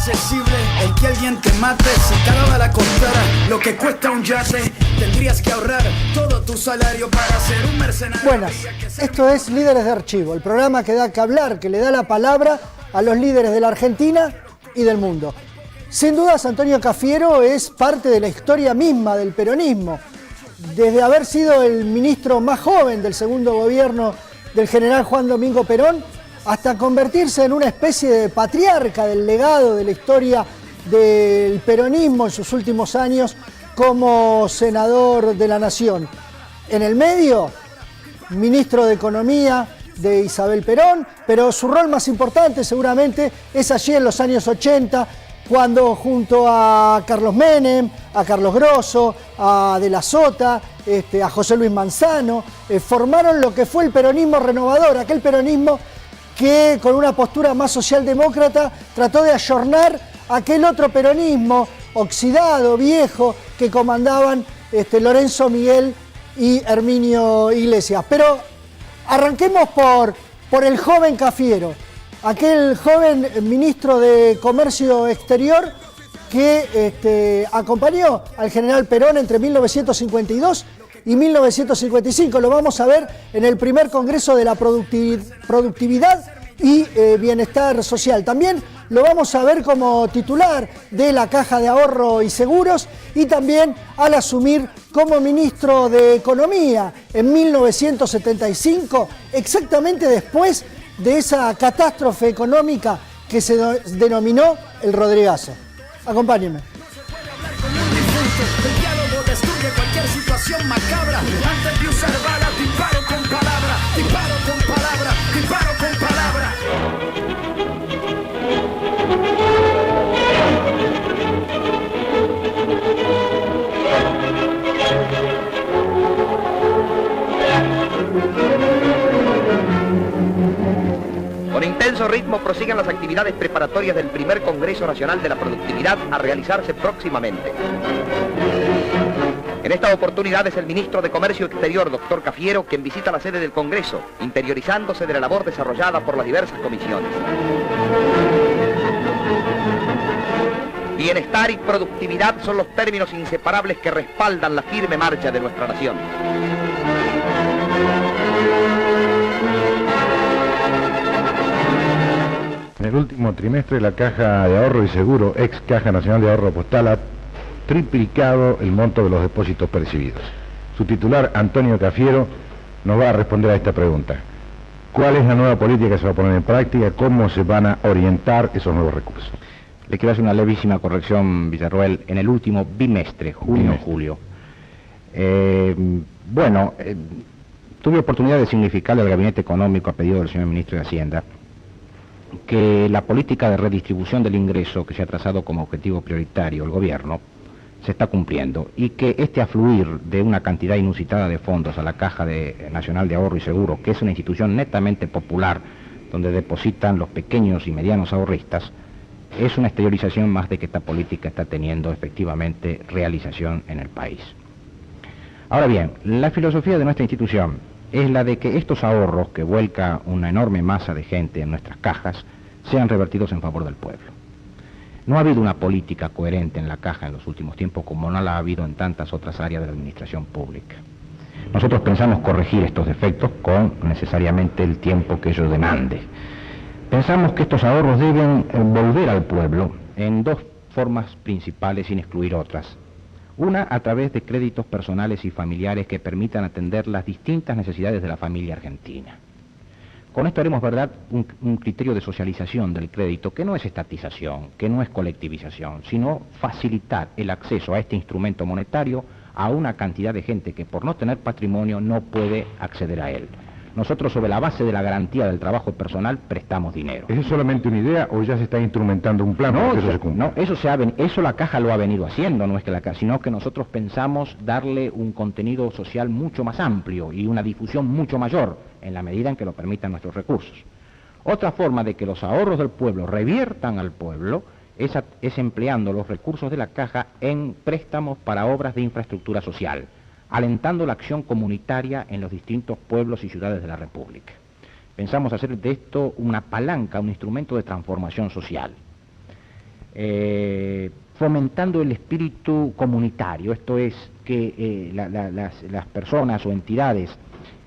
inaccesible el que alguien te mate. Si cada bala costara lo que cuesta un yate, tendrías que ahorrar todo tu salario para ser un mercenario. Buenas, esto es Líderes de Archivo, el programa que da que hablar, que le da la palabra a los líderes de la Argentina y del mundo. Sin dudas, Antonio Cafiero es parte de la historia misma del peronismo. Desde haber sido el ministro más joven del segundo gobierno del general Juan Domingo Perón, hasta convertirse en una especie de patriarca del legado de la historia del peronismo en sus últimos años como senador de la Nación. En el medio, ministro de Economía de Isabel Perón, pero su rol más importante seguramente es allí en los años 80, cuando junto a Carlos Menem, a Carlos Grosso, a De la Sota, a José Luis Manzano, formaron lo que fue el peronismo renovador, aquel peronismo que con una postura más socialdemócrata trató de ayornar aquel otro peronismo oxidado, viejo, que comandaban Lorenzo Miguel y Herminio Iglesias. Pero arranquemos por el joven Cafiero, aquel joven ministro de Comercio Exterior que acompañó al general Perón entre 1952 y 1955. Lo vamos a ver en el primer Congreso de la Productividad y Bienestar Social. También lo vamos a ver como titular de la Caja de Ahorro y Seguros y también al asumir como ministro de Economía en 1975, exactamente después de esa catástrofe económica que se denominó el Rodrigazo. Acompáñenme. El diálogo destruye cualquier situación macabra. Antes de usar balas, disparo con palabra, disparo con palabra, disparo con palabra. Con intenso ritmo prosiguen las actividades preparatorias del primer Congreso Nacional de la Productividad a realizarse próximamente. En esta oportunidad es el ministro de Comercio Exterior, doctor Cafiero, quien visita la sede del Congreso, interiorizándose de la labor desarrollada por las diversas comisiones. Bienestar y productividad son los términos inseparables que respaldan la firme marcha de nuestra nación. En el último trimestre la Caja de Ahorro y Seguro, ex Caja Nacional de Ahorro Postal, ha triplicado el monto de los depósitos percibidos. Su titular, Antonio Cafiero, nos va a responder a esta pregunta. ¿Cuál es la nueva política que se va a poner en práctica? ¿Cómo se van a orientar esos nuevos recursos? Le quiero hacer una levísima corrección, Villarroel, en el último bimestre, junio-julio. Tuve oportunidad de significarle al Gabinete Económico, a pedido del señor Ministro de Hacienda, que la política de redistribución del ingreso que se ha trazado como objetivo prioritario el gobierno se está cumpliendo y que este afluir de una cantidad inusitada de fondos a la Caja Nacional de Ahorro y Seguro, que es una institución netamente popular donde depositan los pequeños y medianos ahorristas, es una exteriorización más de que esta política está teniendo efectivamente realización en el país. Ahora bien, la filosofía de nuestra institución es la de que estos ahorros que vuelca una enorme masa de gente en nuestras cajas sean revertidos en favor del pueblo. No ha habido una política coherente en la Caja en los últimos tiempos como no la ha habido en tantas otras áreas de la administración pública. Nosotros pensamos corregir estos defectos con necesariamente el tiempo que ello demande. Pensamos que estos ahorros deben volver al pueblo en dos formas principales sin excluir otras. Una, a través de créditos personales y familiares que permitan atender las distintas necesidades de la familia argentina. Con esto haremos verdad un criterio de socialización del crédito que no es estatización, que no es colectivización, sino facilitar el acceso a este instrumento monetario a una cantidad de gente que por no tener patrimonio no puede acceder a él. Nosotros, sobre la base de la garantía del trabajo personal, prestamos dinero. ¿Es solamente una idea o ya se está instrumentando un plan para que eso se cumpla? No, eso la Caja lo ha venido haciendo, no es que la Caja, sino que nosotros pensamos darle un contenido social mucho más amplio y una difusión mucho mayor, en la medida en que lo permitan nuestros recursos. Otra forma de que los ahorros del pueblo reviertan al pueblo es empleando los recursos de la Caja en préstamos para obras de infraestructura social, alentando la acción comunitaria en los distintos pueblos y ciudades de la República. Pensamos hacer de esto una palanca, un instrumento de transformación social. fomentando el espíritu comunitario, esto es, que las personas o entidades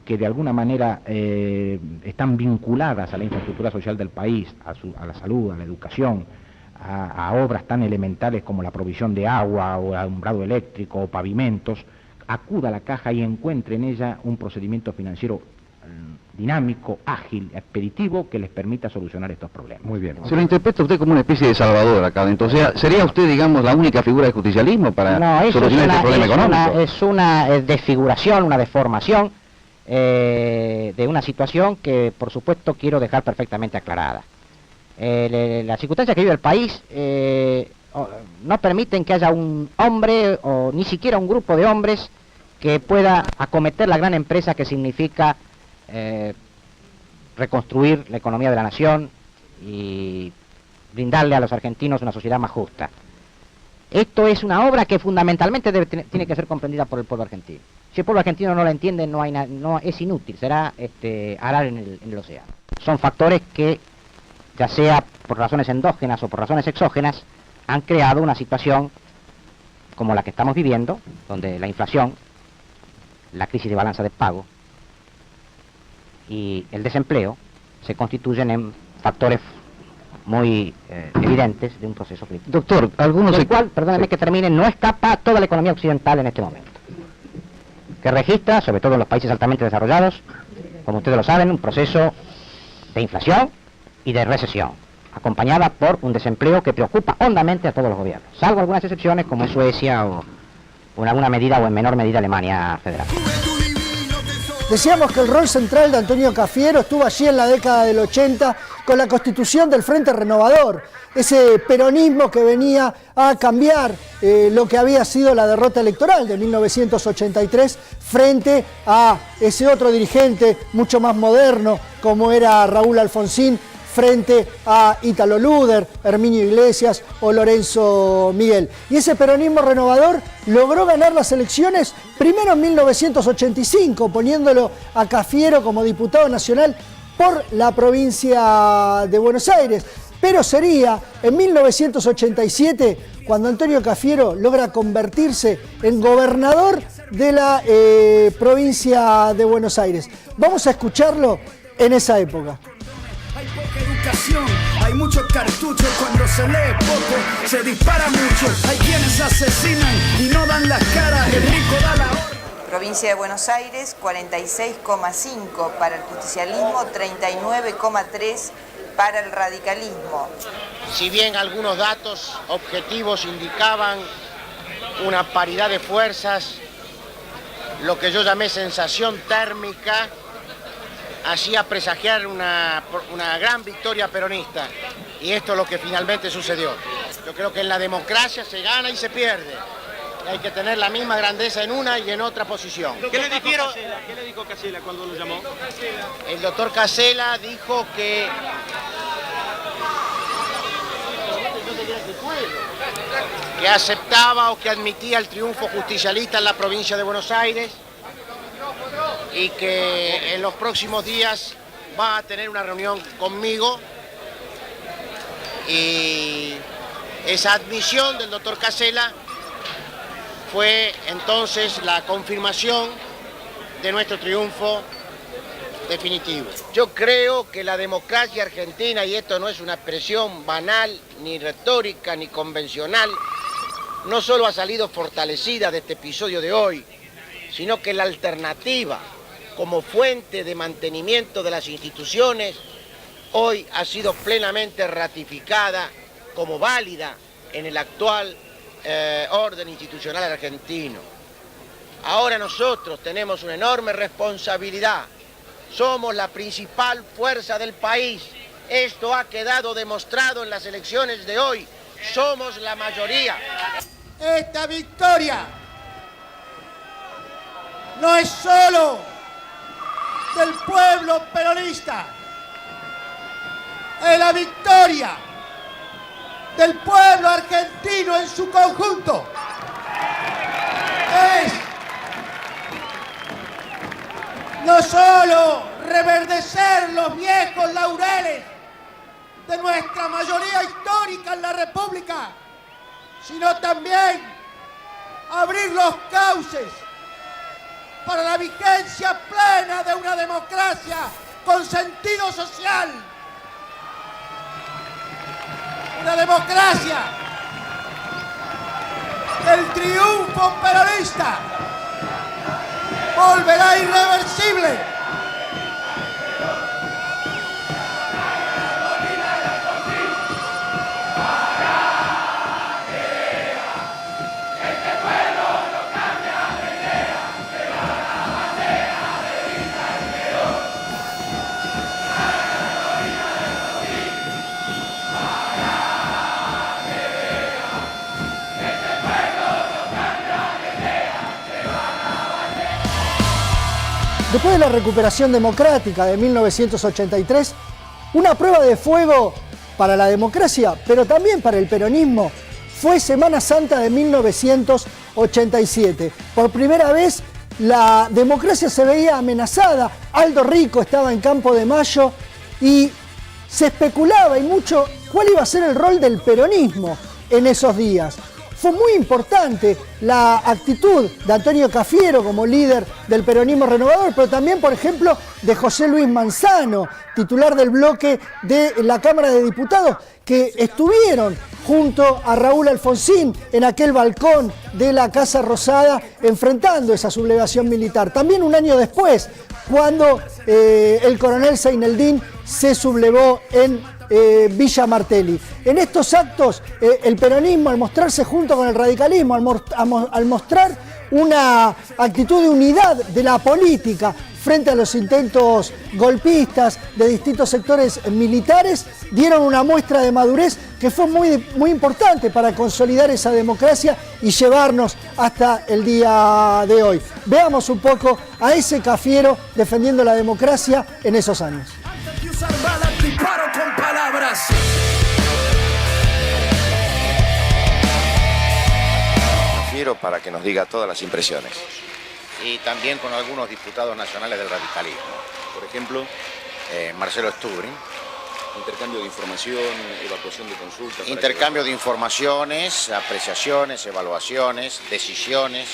que de alguna manera están vinculadas a la infraestructura social del país, a la salud, a la educación, a obras tan elementales como la provisión de agua o alumbrado eléctrico o pavimentos, acuda a la caja y encuentre en ella un procedimiento financiero dinámico, ágil, expeditivo, que les permita solucionar estos problemas. Muy bien. Se lo interpreta usted como una especie de salvador acá adentro. O sea, ¿sería usted, digamos, la única figura de justicialismo para solucionar este problema económico? Es una desfiguración, una deformación de una situación que, por supuesto, quiero dejar perfectamente aclarada. Las circunstancias que vive el país no permiten que haya un hombre o ni siquiera un grupo de hombres que pueda acometer la gran empresa que significa reconstruir la economía de la nación y brindarle a los argentinos una sociedad más justa. Esto es una obra que fundamentalmente tiene que ser comprendida por el pueblo argentino. Si el pueblo argentino no la entiende, es inútil, será arar en el océano. Son factores que, ya sea por razones endógenas o por razones exógenas, han creado una situación como la que estamos viviendo, donde la inflación, la crisis de balanza de pago y el desempleo se constituyen en factores muy evidentes de un proceso crítico. Doctor, algunos... Del cual, perdóneme que termine, no escapa toda la economía occidental en este momento, que registra, sobre todo en los países altamente desarrollados, como ustedes lo saben, un proceso de inflación y de recesión, acompañada por un desempleo que preocupa hondamente a todos los gobiernos, salvo algunas excepciones como es Suecia o en alguna medida o en menor medida Alemania federal. Decíamos que el rol central de Antonio Cafiero estuvo allí en la década del 80 con la constitución del Frente Renovador, ese peronismo que venía a cambiar lo que había sido la derrota electoral de 1983 frente a ese otro dirigente mucho más moderno como era Raúl Alfonsín, frente a Ítalo Luder, Herminio Iglesias o Lorenzo Miguel. Y ese peronismo renovador logró ganar las elecciones primero en 1985, poniéndolo a Cafiero como diputado nacional por la provincia de Buenos Aires. Pero sería en 1987 cuando Antonio Cafiero logra convertirse en gobernador de la provincia de Buenos Aires. Vamos a escucharlo en esa época. Hay poca educación, hay muchos cartuchos, cuando se lee poco, se dispara mucho. Hay quienes asesinan y no dan las caras, el rico da la orden. Provincia de Buenos Aires, 46,5 para el justicialismo, 39,3 para el radicalismo. Si bien algunos datos objetivos indicaban una paridad de fuerzas, lo que yo llamé sensación térmica, hacía presagiar una gran victoria peronista, y esto es lo que finalmente sucedió. Yo creo que en la democracia se gana y se pierde. Hay que tener la misma grandeza en una y en otra posición. ¿Qué le dijo Casella cuando lo llamó? El doctor Casella dijo que aceptaba o que admitía el triunfo justicialista en la provincia de Buenos Aires, y que en los próximos días va a tener una reunión conmigo, y esa admisión del doctor Casella fue entonces la confirmación de nuestro triunfo definitivo. Yo creo que la democracia argentina, y esto no es una expresión banal, ni retórica, ni convencional, no solo ha salido fortalecida de este episodio de hoy, sino que la alternativa como fuente de mantenimiento de las instituciones hoy ha sido plenamente ratificada como válida en el actual orden institucional argentino. Ahora nosotros tenemos una enorme responsabilidad. Somos la principal fuerza del país. Esto ha quedado demostrado en las elecciones de hoy. Somos la mayoría. Esta victoria no es solo del pueblo peronista, es la victoria del pueblo argentino en su conjunto. Es no solo reverdecer los viejos laureles de nuestra mayoría histórica en la República, sino también abrir los cauces para la vigencia plena de una democracia con sentido social. Una democracia del triunfo peronista volverá irreversible. Después de la recuperación democrática de 1983, una prueba de fuego para la democracia, pero también para el peronismo, fue Semana Santa de 1987. Por primera vez, la democracia se veía amenazada. Aldo Rico estaba en Campo de Mayo y se especulaba y mucho cuál iba a ser el rol del peronismo en esos días. Fue muy importante la actitud de Antonio Cafiero como líder del peronismo renovador, pero también, por ejemplo, de José Luis Manzano, titular del bloque de la Cámara de Diputados, que estuvieron junto a Raúl Alfonsín en aquel balcón de la Casa Rosada enfrentando esa sublevación militar. También un año después, cuando el coronel Seineldín se sublevó en Villa Martelli. En estos actos, el peronismo, al mostrarse junto con el radicalismo, al mostrar una actitud de unidad de la política frente a los intentos golpistas de distintos sectores militares, dieron una muestra de madurez que fue muy importante para consolidar esa democracia y llevarnos hasta el día de hoy. Veamos un poco a ese Cafiero defendiendo la democracia en esos años. Cafiero para que nos diga todas las impresiones. Y también con algunos diputados nacionales del radicalismo. Por ejemplo, Marcelo Stubrin. Intercambio de información, evacuación de consultas. Intercambio de informaciones, apreciaciones, evaluaciones, decisiones.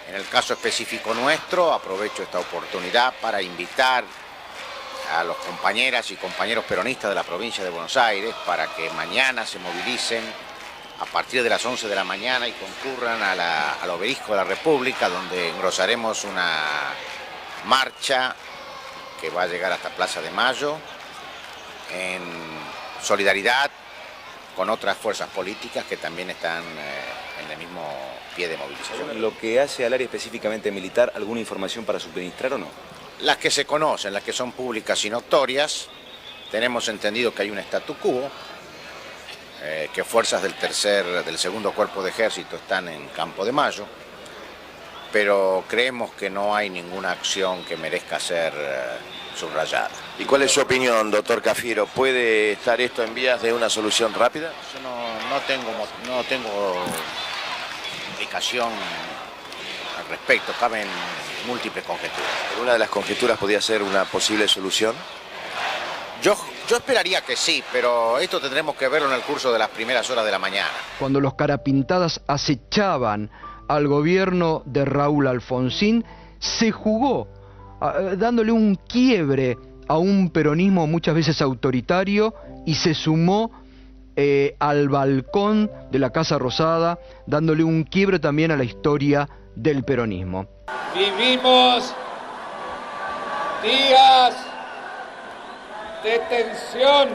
En el caso específico nuestro, aprovecho esta oportunidad para invitar a los compañeras y compañeros peronistas de la provincia de Buenos Aires para que mañana se movilicen a partir de las 11 de la mañana y concurran al Obelisco de la República, donde engrosaremos una marcha que va a llegar hasta Plaza de Mayo en solidaridad con otras fuerzas políticas que también están en el mismo pie de movilización. Lo que hace al área específicamente militar, ¿alguna información para suministrar o no? Las que se conocen, las que son públicas y notorias. Tenemos entendido que hay un statu quo, que fuerzas del segundo cuerpo de ejército están en Campo de Mayo, pero creemos que no hay ninguna acción que merezca ser subrayada. ¿Y cuál es su opinión, doctor Cafiero? ¿Puede estar esto en vías de una solución rápida? Yo no tengo indicación al respecto, caben múltiples conjeturas. ¿Pero una de las conjeturas podría ser una posible solución? Yo esperaría que sí, pero esto tendremos que verlo en el curso de las primeras horas de la mañana. Cuando los carapintadas acechaban al gobierno de Raúl Alfonsín, se jugó dándole un quiebre a un peronismo muchas veces autoritario y se sumó al balcón de la Casa Rosada, dándole un quiebre también a la historia del peronismo. Vivimos días de tensión,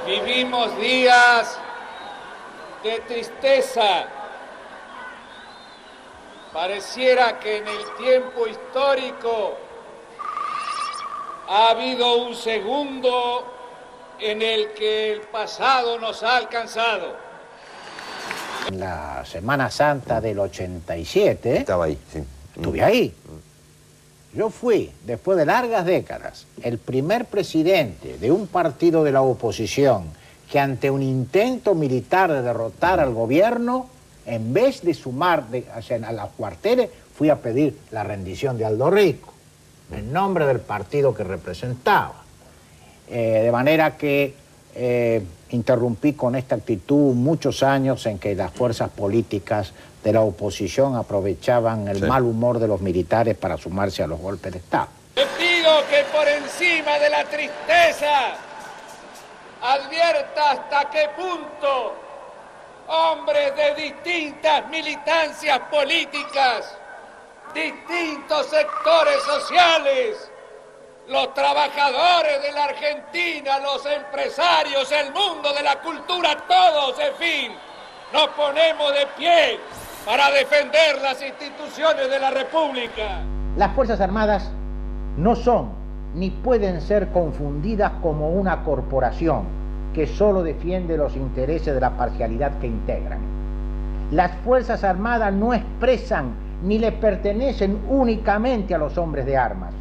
vivimos días de tristeza. Pareciera que en el tiempo histórico ha habido un segundo en el que el pasado nos ha alcanzado. En la Semana Santa del 87... Estaba ahí, sí. Estuve ahí. Yo fui, después de largas décadas, el primer presidente de un partido de la oposición que ante un intento militar de derrotar al gobierno, en vez de sumar a los cuarteles, fui a pedir la rendición de Aldo Rico, en nombre del partido que representaba. De manera que interrumpí con esta actitud muchos años en que las fuerzas políticas de la oposición aprovechaban el mal humor de los militares para sumarse a los golpes de Estado. Te pido que por encima de la tristeza advierta hasta qué punto hombres de distintas militancias políticas, distintos sectores sociales, los trabajadores de la Argentina, los empresarios, el mundo de la cultura, todos, en fin, nos ponemos de pie para defender las instituciones de la República. Las Fuerzas Armadas no son ni pueden ser confundidas como una corporación que solo defiende los intereses de la parcialidad que integran. Las Fuerzas Armadas no expresan ni le pertenecen únicamente a los hombres de armas.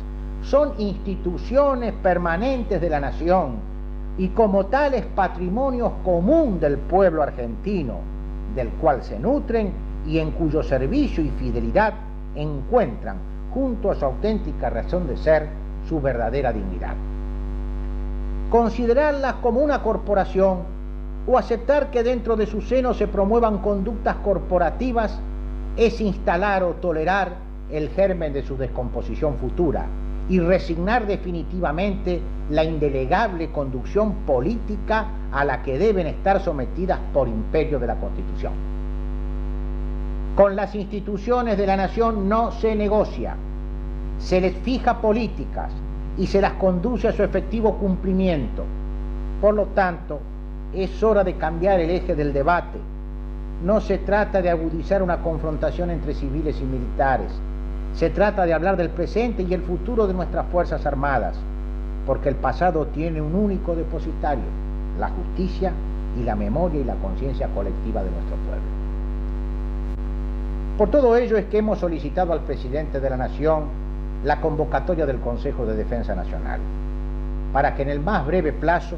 Son instituciones permanentes de la nación y como tales patrimonio común del pueblo argentino, del cual se nutren y en cuyo servicio y fidelidad encuentran, junto a su auténtica razón de ser, su verdadera dignidad. Considerarlas como una corporación o aceptar que dentro de su seno se promuevan conductas corporativas es instalar o tolerar el germen de su descomposición futura y resignar definitivamente la indelegable conducción política a la que deben estar sometidas por imperio de la Constitución. Con las instituciones de la nación no se negocia, se les fija políticas y se las conduce a su efectivo cumplimiento. Por lo tanto, es hora de cambiar el eje del debate. No se trata de agudizar una confrontación entre civiles y militares. Se trata de hablar del presente y el futuro de nuestras Fuerzas Armadas, porque el pasado tiene un único depositario, la justicia y la memoria y la conciencia colectiva de nuestro pueblo. Por todo ello es que hemos solicitado al presidente de la Nación la convocatoria del Consejo de Defensa Nacional, para que en el más breve plazo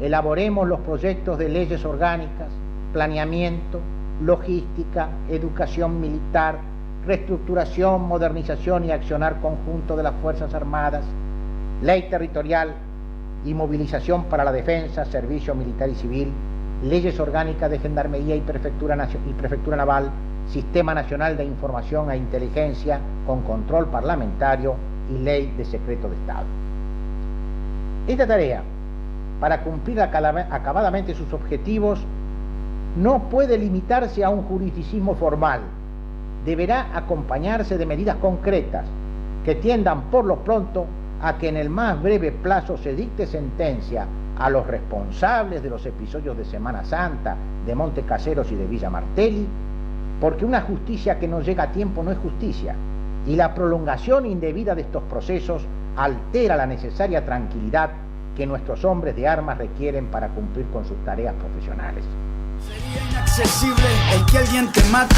elaboremos los proyectos de leyes orgánicas, planeamiento, logística, educación militar, reestructuración, modernización y accionar conjunto de las Fuerzas Armadas, ley territorial y movilización para la defensa, servicio militar y civil, leyes orgánicas de gendarmería y prefectura naval, Sistema Nacional de Información e Inteligencia con control parlamentario y ley de secreto de Estado. Esta tarea, para cumplir acabadamente sus objetivos, no puede limitarse a un jurisdicismo formal. Deberá acompañarse de medidas concretas que tiendan por lo pronto a que en el más breve plazo se dicte sentencia a los responsables de los episodios de Semana Santa, de Monte Caseros y de Villa Martelli, porque una justicia que no llega a tiempo no es justicia, y la prolongación indebida de estos procesos altera la necesaria tranquilidad que nuestros hombres de armas requieren para cumplir con sus tareas profesionales. Sería inaccesible el que alguien te mate.